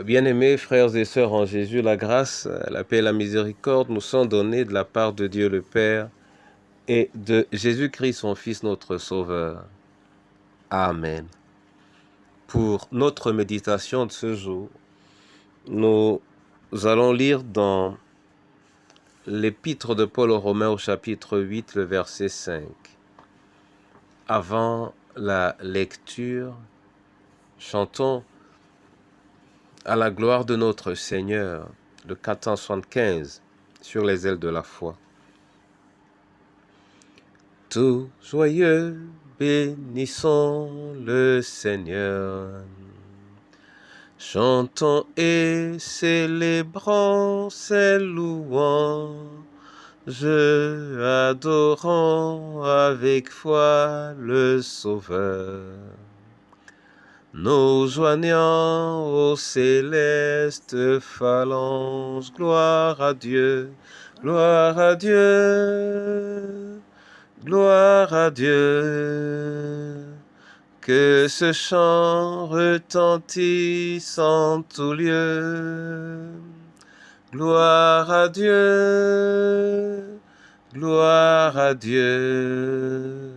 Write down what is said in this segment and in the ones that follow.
Bien-aimés frères et sœurs en Jésus, la grâce, la paix et la miséricorde nous sont données de la part de Dieu le Père et de Jésus-Christ, son Fils, notre Sauveur. Amen. Pour notre méditation de ce jour, nous allons lire dans l'épître de Paul aux Romains au chapitre 8, le verset 5. Avant la lecture, chantons à la gloire de notre Seigneur, le 475, sur les ailes de la foi. Tout joyeux, bénissons le Seigneur. Chantons et célébrons ses louanges, adorons avec foi le Sauveur. Nous joignons aux célestes phalanges, gloire à Dieu, gloire à Dieu, gloire à Dieu. Que ce chant retentisse en tout lieu. Gloire à Dieu, gloire à Dieu.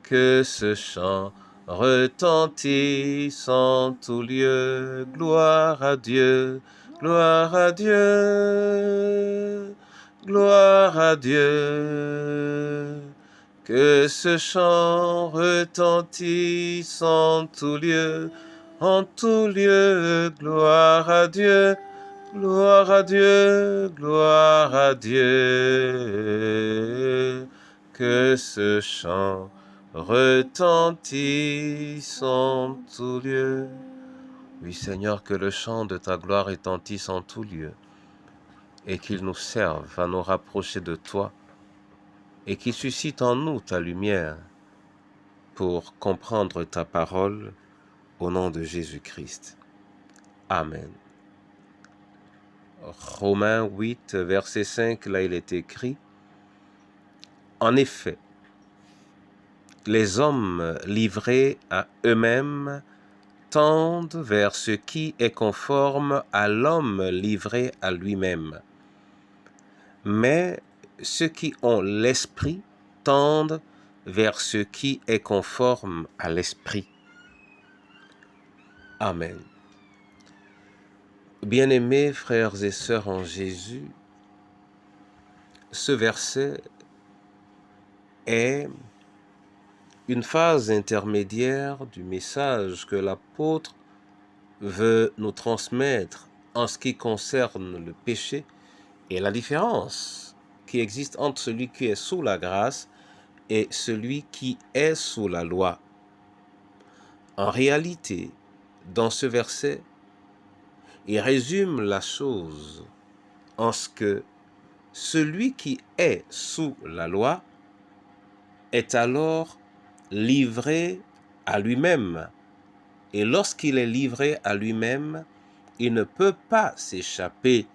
Que ce chant retentisse en tout lieu. Gloire à Dieu, gloire à Dieu, gloire à Dieu. Que ce chant retentisse en tout lieu, gloire à Dieu, gloire à Dieu, gloire à Dieu. Que ce chant retentisse en tout lieu. Oui, Seigneur, que le chant de ta gloire retentisse en tout lieu et qu'il nous serve à nous rapprocher de toi et qu'il suscite en nous ta lumière pour comprendre ta parole au nom de Jésus-Christ. Amen. Romains 8, verset 5, là il est écrit, « En effet, les hommes livrés à eux-mêmes tendent vers ce qui est conforme à l'homme livré à lui-même. Mais ceux qui ont l'esprit tendent vers ce qui est conforme à l'esprit. » Amen. Bien-aimés frères et sœurs en Jésus, ce verset est une phase intermédiaire du message que l'apôtre veut nous transmettre en ce qui concerne le péché et la différence qui existe entre celui qui est sous la grâce et celui qui est sous la loi. En réalité, dans ce verset, il résume la chose en ce que celui qui est sous la loi est alors livré à lui-même. Et lorsqu'il est livré à lui-même, il ne peut pas s'échapper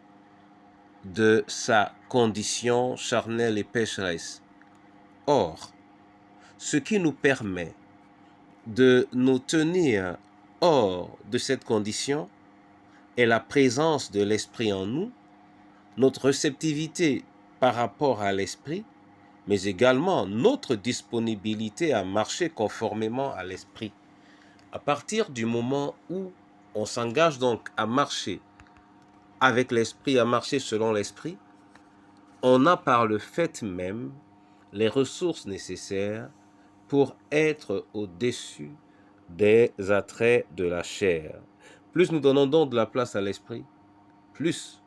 de sa condition charnelle et pécheresse. Or, ce qui nous permet de nous tenir hors de cette condition est la présence de l'Esprit en nous, notre réceptivité par rapport à l'Esprit, mais également notre disponibilité à marcher conformément à l'Esprit. À partir du moment où on s'engage donc à marcher avec l'Esprit, à marcher selon l'Esprit, on a par le fait même les ressources nécessaires pour être au-dessus des attraits de la chair. Plus nous donnons donc de la place à l'Esprit, plus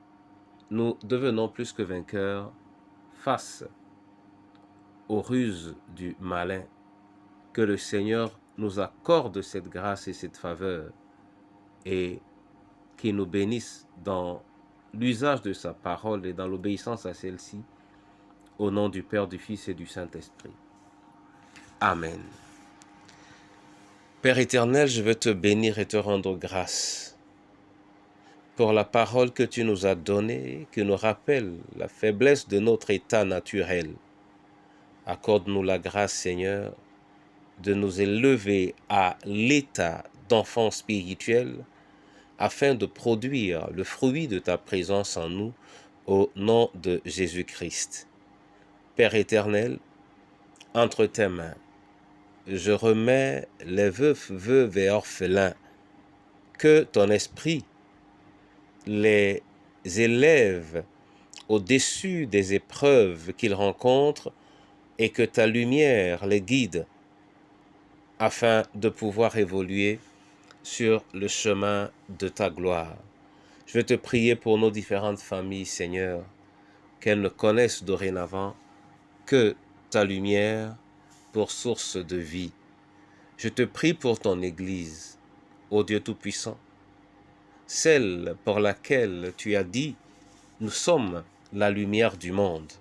nous devenons plus que vainqueurs face aux ruses du malin. Que le Seigneur nous accorde cette grâce et cette faveur et qu'il nous bénisse dans l'usage de sa parole et dans l'obéissance à celle-ci, au nom du Père, du Fils et du Saint-Esprit. Amen. Père éternel, je veux te bénir et te rendre grâce pour la parole que tu nous as donnée, qui nous rappelle la faiblesse de notre état naturel. Accorde-nous la grâce, Seigneur, de nous élever à l'état d'enfant spirituel afin de produire le fruit de ta présence en nous, au nom de Jésus-Christ. Père éternel, entre tes mains, je remets les veufs, veuves et orphelins, que ton esprit les élève au-dessus des épreuves qu'ils rencontrent et que ta lumière les guide afin de pouvoir évoluer sur le chemin de ta gloire. Je veux te prier pour nos différentes familles, Seigneur, qu'elles ne connaissent dorénavant que ta lumière pour source de vie. Je te prie pour ton Église, ô Dieu Tout-Puissant, celle pour laquelle tu as dit « Nous sommes la lumière du monde ».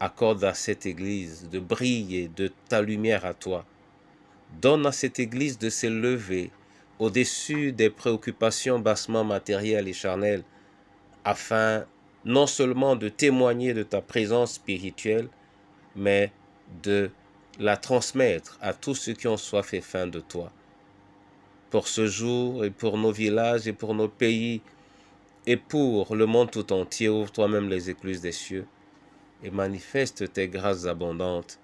Accorde à cette Église de briller de ta lumière à toi. Donne à cette Église de s'élever au-dessus des préoccupations bassement matérielles et charnelles, afin non seulement de témoigner de ta présence spirituelle, mais de la transmettre à tous ceux qui ont soif et faim de toi. Pour ce jour et pour nos villages et pour nos pays et pour le monde tout entier, ouvre toi-même les écluses des cieux et manifeste tes grâces abondantes,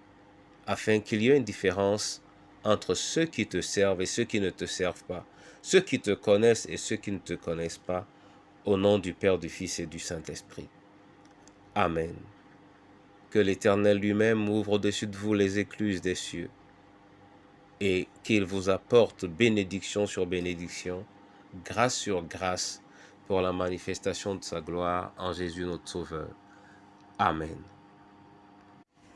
afin qu'il y ait une différence entre ceux qui te servent et ceux qui ne te servent pas, ceux qui te connaissent et ceux qui ne te connaissent pas, au nom du Père, du Fils et du Saint-Esprit. Amen. Que l'Éternel lui-même ouvre au-dessus de vous les écluses des cieux et qu'il vous apporte bénédiction sur bénédiction, grâce sur grâce, pour la manifestation de sa gloire en Jésus notre Sauveur. Amen.